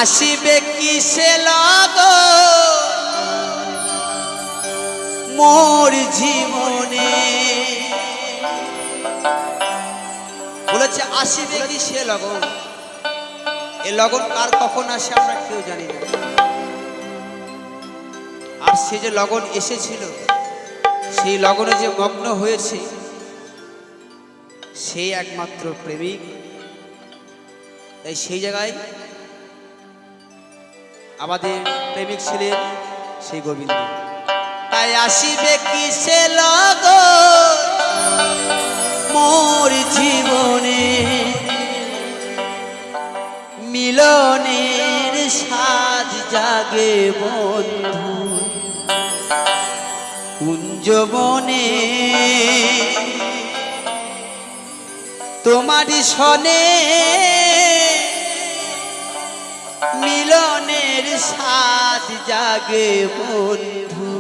আসিবে কিসে লগন মোর জীবনে, বলেছে আসিবে কিসে লগন। এ লগন কার কখন আসে আমরা কেউ জানি না। আর সে যে লগন এসেছিল, সেই লগনে যে মগ্ন হয়েছে সেই একমাত্র প্রেমিক। তাই সেই জায়গায় আমাদের প্রেমিক ছিলেন সেই গোবিন্দ। তাই আসিবে কিসে লগন মোর জীবনে, মিলনের সাজ জাগে বন্ধু কুঞ্জবনে। তোমারই সনে মিলনের সাজ জাগে বন্ধু